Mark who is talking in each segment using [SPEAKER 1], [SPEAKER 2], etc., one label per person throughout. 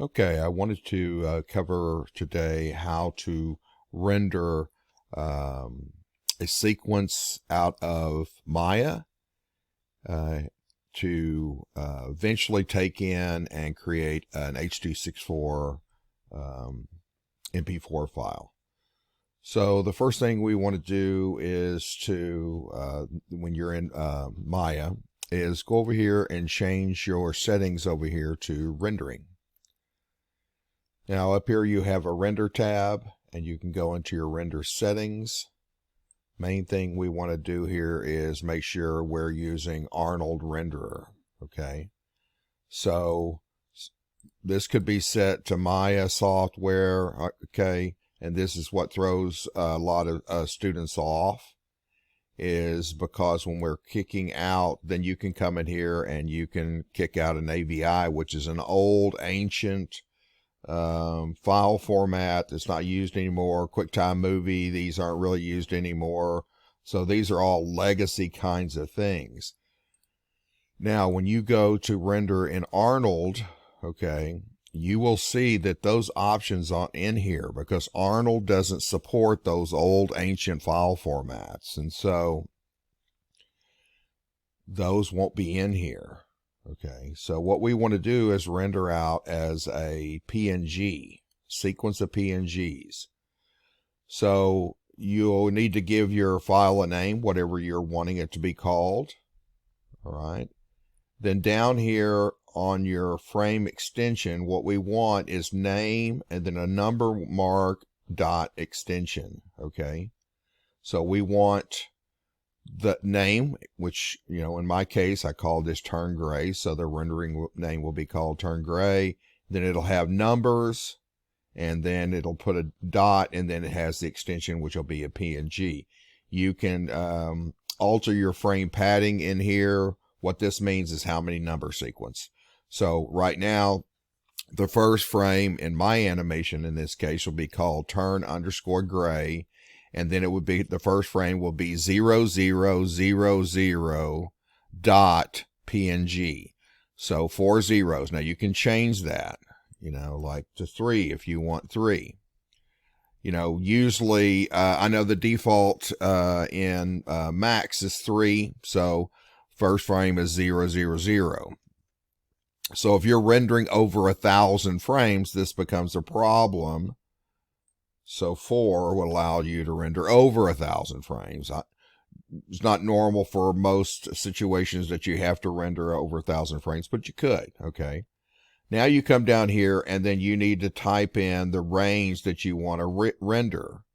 [SPEAKER 1] Okay, I wanted to cover today how to render a sequence out of Maya uh, to eventually take in and create an H264 um, MP4 file. So the first thing we want to do is when you're in Maya, is go over here and change your settings over here to rendering. Now up here you have a render tab and you can go into your render settings. Main thing we want to do here is make sure we're using Arnold renderer. Okay. So this could be set to Maya software. Okay. And this is what throws a lot of students off, is because when we're kicking out, then you can come in here and you can kick out an AVI, which is an old ancient file format that's not used anymore. QuickTime Movie, these aren't really used anymore. So these are all legacy kinds of things. Now, when you go to render in Arnold, okay, you will see that those options aren't in here because Arnold doesn't support those old ancient file formats. And so those won't be in here. Okay, so what we want to do is render out as a PNG, sequence of PNGs. So you'll need to give your file a name, whatever you're wanting it to be called. All right. Then down here on your frame extension, what we want is name and then a number mark dot extension. Okay. So we want the name, which, in my case, I call this turn gray. So the rendering name will be called turn gray. Then it'll have numbers, and then it'll put a dot, and then it has the extension, which will be a PNG. You can alter your frame padding in here. What this means is how many number sequence. So right now, the first frame in my animation in this case will be called turn underscore gray. And then it would be, the first frame will be 0000 dot PNG. So 4 zeros. Now you can change that, like to 3 if you want 3. Usually, I know the default in Max is 3. So first frame is 000. So if you're rendering over 1,000 frames, this becomes a problem. So 4 will allow you to render over 1,000 frames. It's not normal for most situations that you have to render over 1,000 frames, but you could. Okay. Now you come down here and then you need to type in the range that you want to render.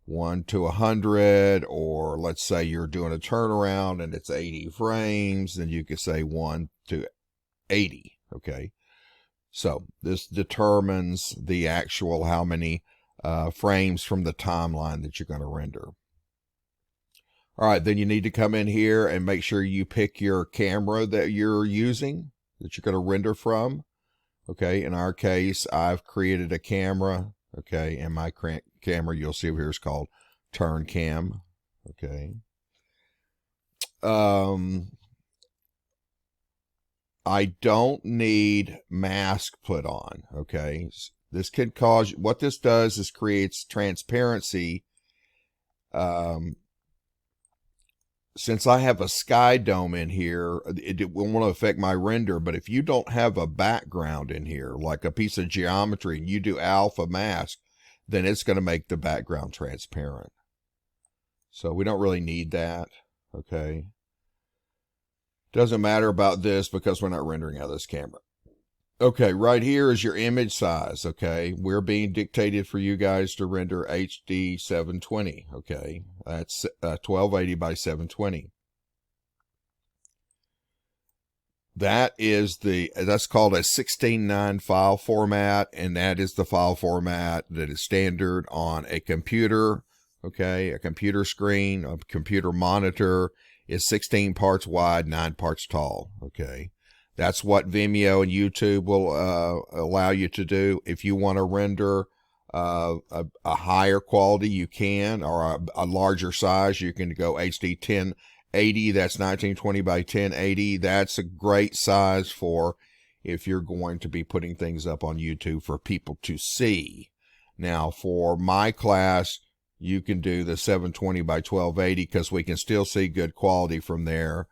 [SPEAKER 1] 1 to 100, or let's say you're doing a turnaround and it's 80 frames, then you could say 1 to 80. Okay. So this determines the actual how many frames from the timeline that you're going to render. All right, then you need to come in here and make sure you pick your camera that you're using, that you're going to render from. Okay, in our case, I've created a camera. Okay, and my camera you'll see over here is called Turn Cam. Okay. I don't need mask put on. Okay. This could cause, what this does is creates transparency. Since I have a sky dome in here, it won't affect my render, but if you don't have a background in here, like a piece of geometry, and you do alpha mask, then it's going to make the background transparent. So we don't really need that. Okay. Doesn't matter about this because we're not rendering out of this camera. Okay, right here is your image size, okay? We're being dictated for you guys to render HD 720, okay? That's 1280 by 720. That's called a 16:9 file format, and that is the file format that is standard on a computer, okay? A computer screen, a computer monitor is 16 parts wide, 9 parts tall, okay? That's what Vimeo and YouTube will allow you to do. If you want to render a higher quality, you can, or a larger size, you can go HD 1080. That's 1920 by 1080. That's a great size for if you're going to be putting things up on YouTube for people to see. Now, for my class, you can do the 720 by 1280 because we can still see good quality from there,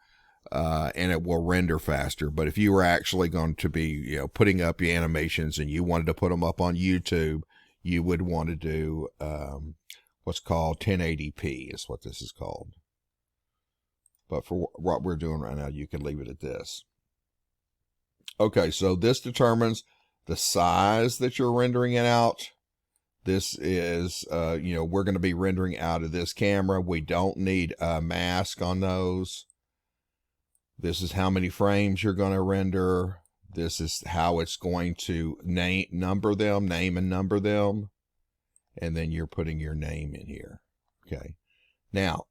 [SPEAKER 1] and it will render faster. But if you were actually going to be, putting up your animations and you wanted to put them up on YouTube, you would want to do what's called 1080p is what this is called. But for what we're doing right now, you can leave it at this. Okay, so this determines the size that you're rendering it out. This is, we're going to be rendering out of this camera. We don't need a mask on those. This is how many frames you're going to render. This is how it's going to name and number them. And then you're putting your name in here. Okay. Now,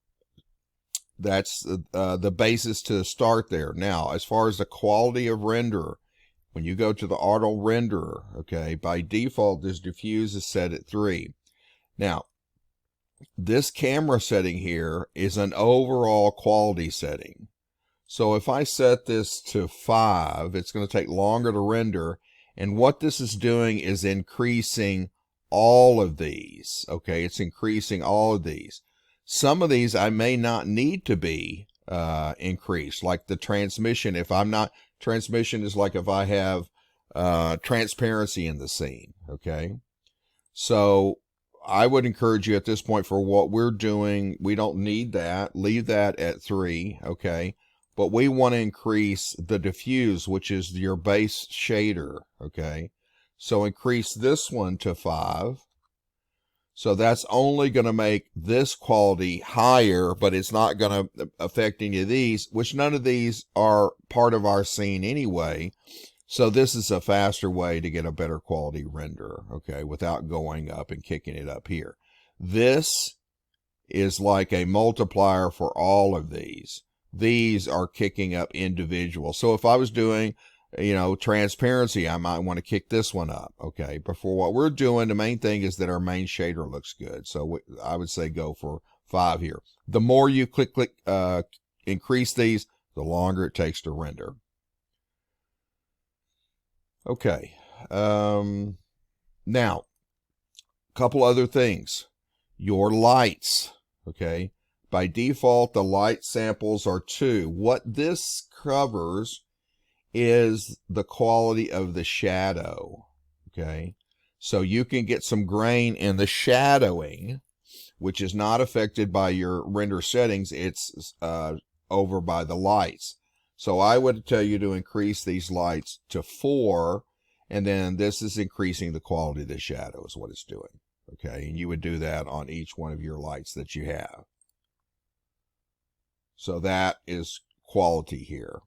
[SPEAKER 1] that's the basis to start there. Now, as far as the quality of render, when you go to the auto renderer, okay, by default, this diffuse is set at 3. Now, this camera setting here is an overall quality setting. So if I set this to 5, it's going to take longer to render. And what this is doing is increasing all of these. Okay, it's increasing all of these. Some of these I may not need to be increased, like the transmission. If I'm not, transmission is like if I have transparency in the scene. Okay, so I would encourage you at this point, for what we're doing, we don't need that. Leave that at 3. Okay. But we want to increase the diffuse, which is your base shader, okay? So increase this one to 5. So that's only going to make this quality higher, but it's not going to affect any of these, which none of these are part of our scene anyway. So this is a faster way to get a better quality render, okay, without going up and kicking it up here. This is like a multiplier for all of these. These are kicking up individual. So if I was doing, transparency, I might want to kick this one up. Okay. But for what we're doing, the main thing is that our main shader looks good. So I would say go for 5 here. The more you increase these, the longer it takes to render. Okay. Now, a couple other things. Your lights. Okay. By default, the light samples are 2. What this covers is the quality of the shadow, okay? So you can get some grain in the shadowing, which is not affected by your render settings. It's over by the lights. So I would tell you to increase these lights to 4, and then this is increasing the quality of the shadow is what it's doing, okay? And you would do that on each one of your lights that you have. So that is quality here.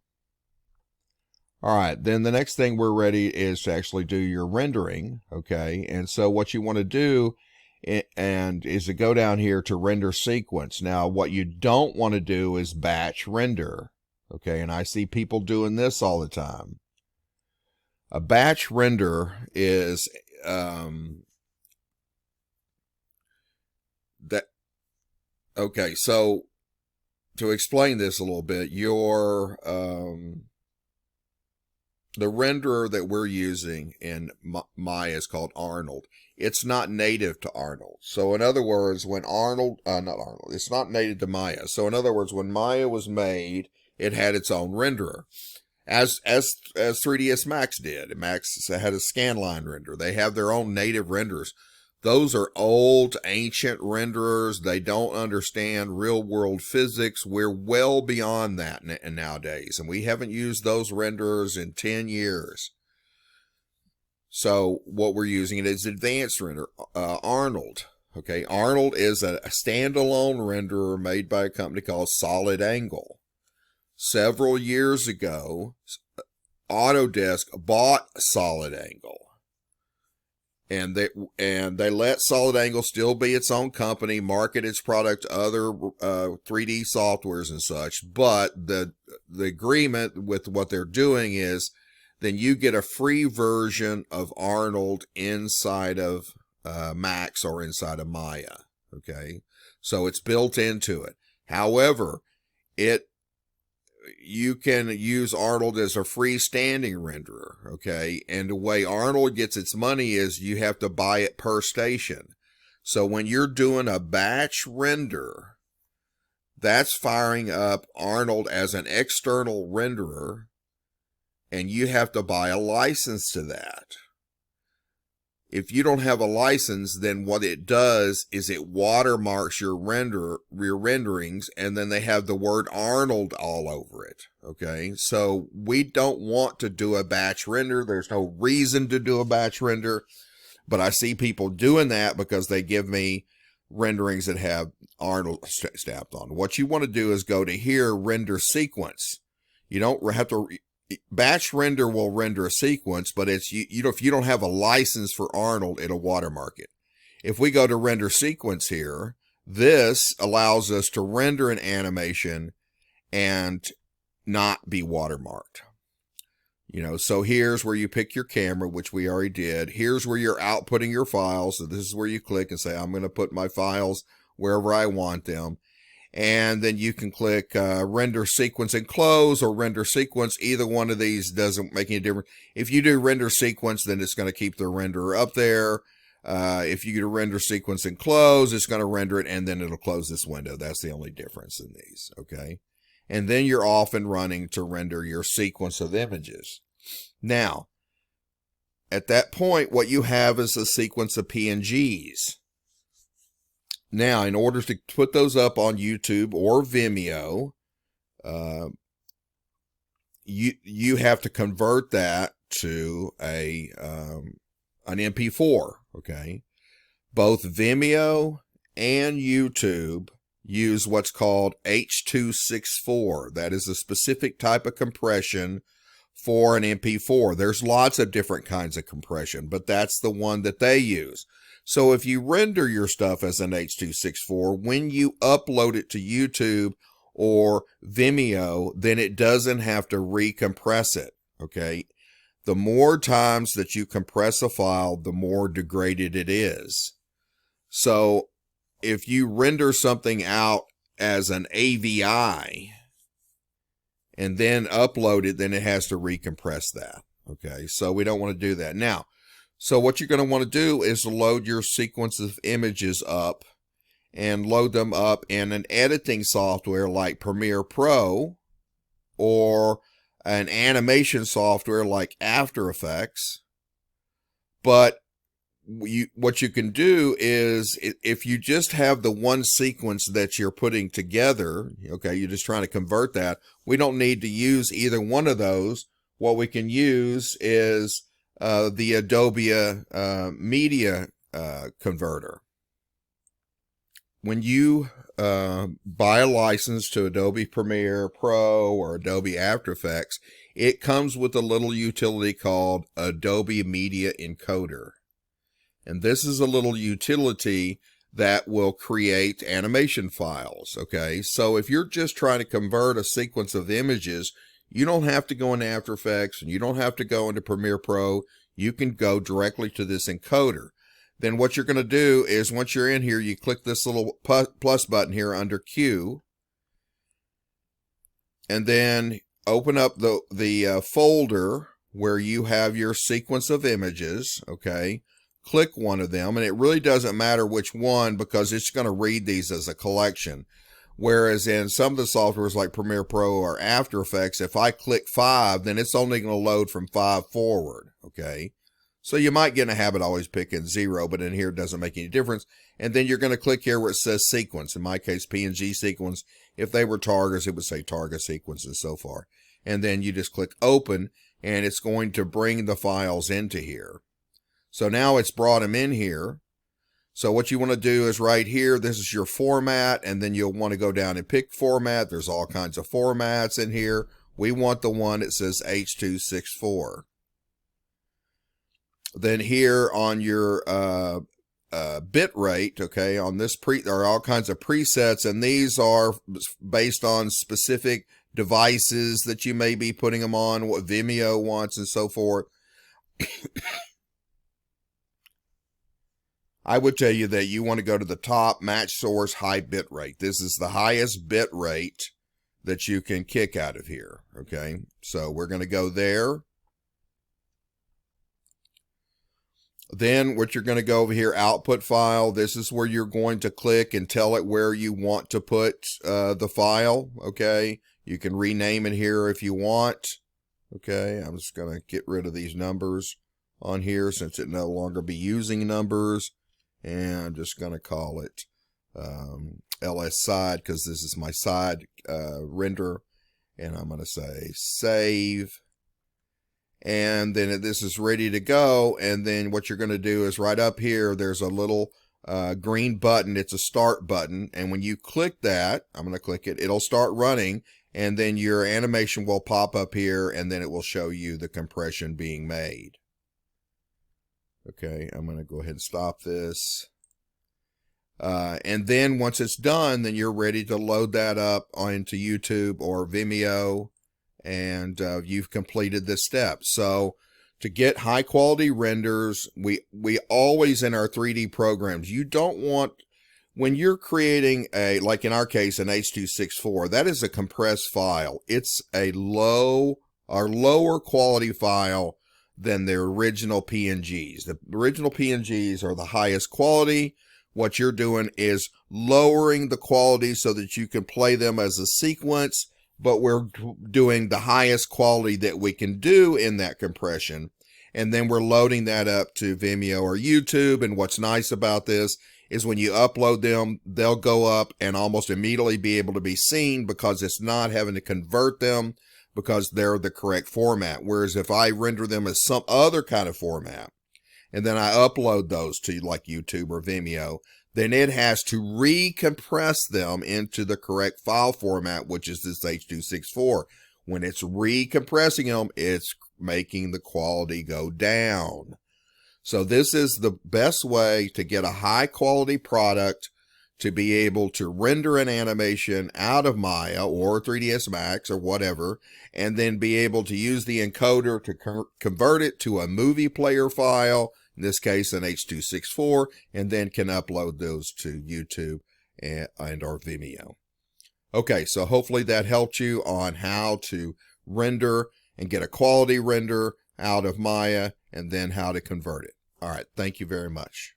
[SPEAKER 1] All right, then the next thing we're ready is to actually do your rendering, okay? And so what you want to do is to go down here to render sequence. Now, what you don't want to do is batch render, okay? And I see people doing this all the time. A batch render is okay, so to explain this a little bit, the renderer that we're using in Maya is called Arnold. It's not native to Arnold. So in other words, when it's not native to Maya. So in other words, when Maya was made, it had its own renderer. As 3ds Max did. Max had a scanline render. They have their own native renders. Those are old, ancient renderers. They don't understand real-world physics. We're well beyond that nowadays, and we haven't used those renderers in 10 years. So what we're using is advanced render, Arnold. Okay, Arnold is a standalone renderer made by a company called Solid Angle. Several years ago, Autodesk bought Solid Angle. And they let Solid Angle still be its own company, market its product to other 3D softwares and such. But the agreement with what they're doing is then you get a free version of Arnold inside of Max or inside of Maya. Okay, so it's built into it. However, you can use Arnold as a freestanding renderer, okay? And the way Arnold gets its money is you have to buy it per station. So when you're doing a batch render, that's firing up Arnold as an external renderer, and you have to buy a license to that. If you don't have a license, then what it does is it watermarks your renderings, and then they have the word Arnold all over it. Okay, so we don't want to do a batch render. There's no reason to do a batch render, but I see people doing that because they give me renderings that have Arnold stamped on. What you want to do is go to here, render sequence. You don't have to. Batch render will render a sequence, but it's if you don't have a license for Arnold, it'll watermark it. If we go to render sequence here, this allows us to render an animation and not be watermarked. So here's where you pick your camera, which we already did. Here's where you're outputting your files. So this is where you click and say, I'm going to put my files wherever I want them. And then you can click render sequence and close, or render sequence. Either one of these doesn't make any difference. If you do render sequence, then it's going to keep the renderer up there. If you do render sequence and close, it's going to render it, and then it'll close this window. That's the only difference in these, okay? And then you're off and running to render your sequence of images. Now, at that point, what you have is a sequence of PNGs. Now, in order to put those up on YouTube or Vimeo, you have to convert that to an MP4, okay? Both Vimeo and YouTube use what's called H264. That is a specific type of compression for an MP4. There's lots of different kinds of compression, but that's the one that they use. So if you render your stuff as an H264, when you upload it to YouTube or Vimeo, then it doesn't have to recompress it, okay? The more times that you compress a file, the more degraded it is. So if you render something out as an AVI and then upload it, then it has to recompress that, okay? So we don't want to do that. Now, so what you're going to want to do is load your sequence of images up and load them up in an editing software like Premiere Pro or an animation software like After Effects. But what you can do is, if you just have the one sequence that you're putting together, okay, you're just trying to convert that, we don't need to use either one of those. What we can use is the Adobe Media Converter. When you buy a license to Adobe Premiere Pro or Adobe After Effects, it comes with a little utility called Adobe Media Encoder. And this is a little utility that will create animation files, okay? So if you're just trying to convert a sequence of images, you don't have to go into After Effects and you don't have to go into Premiere Pro. You can go directly to this encoder. Then what you're going to do is, once you're in here, you click this little plus button here under Q, and then open up the folder where you have your sequence of images, okay? Click one of them, and it really doesn't matter which one because it's going to read these as a collection. Whereas in some of the softwares like Premiere Pro or After Effects, if I click 5, then it's only going to load from 5 forward, okay? So you might get in a habit always picking 0, but in here it doesn't make any difference. And then you're going to click here where it says sequence. In my case, PNG sequence. If they were Targas, it would say Targa sequence and so far. And then you just click open, and it's going to bring the files into here. So now it's brought them in here. So what you want to do is right here, this is your format, and then you'll want to go down and pick format. There's all kinds of formats in here. We want the one that says H264. Then here on your bit rate, okay, on this there are all kinds of presets, and these are based on specific devices that you may be putting them on, what Vimeo wants, and so forth. I would tell you that you want to go to the top, match source, high bit rate. This is the highest bit rate that you can kick out of here. Okay, so we're going to go there. Then what you're going to go over here, output file. This is where you're going to click and tell it where you want to put the file. Okay, you can rename it here if you want. Okay, I'm just going to get rid of these numbers on here since it no longer be using numbers. And I'm just going to call it ls side because this is my side render. And I'm going to say save. And then this is ready to go. And then what you're going to do is right up here, there's a little green button. It's a start button. And when you click that, I'm going to click it, it'll start running. And then your animation will pop up here, and then it will show you the compression being made. Okay, I'm going to go ahead and stop this. And then once it's done, then you're ready to load that up onto YouTube or Vimeo, and you've completed this step. So to get high quality renders, we always in our 3D programs, you don't want, when you're creating a, like in our case, an H264, that is a compressed file. It's a lower quality file than the original PNGs. The original PNGs are the highest quality. What you're doing is lowering the quality so that you can play them as a sequence, but we're doing the highest quality that we can do in that compression. And then we're loading that up to Vimeo or YouTube. And what's nice about this is when you upload them, they'll go up and almost immediately be able to be seen because it's not having to convert them because they're the correct format. Whereas if I render them as some other kind of format, and then I upload those to like YouTube or Vimeo, then it has to recompress them into the correct file format, which is this H264. When it's recompressing them, it's making the quality go down. So this is the best way to get a high quality product, to be able to render an animation out of Maya or 3ds Max or whatever, and then be able to use the encoder to convert it to a movie player file, in this case an H264, and then can upload those to YouTube and or Vimeo. Okay, so hopefully that helped you on how to render and get a quality render out of Maya, and then how to convert it. All right, thank you very much.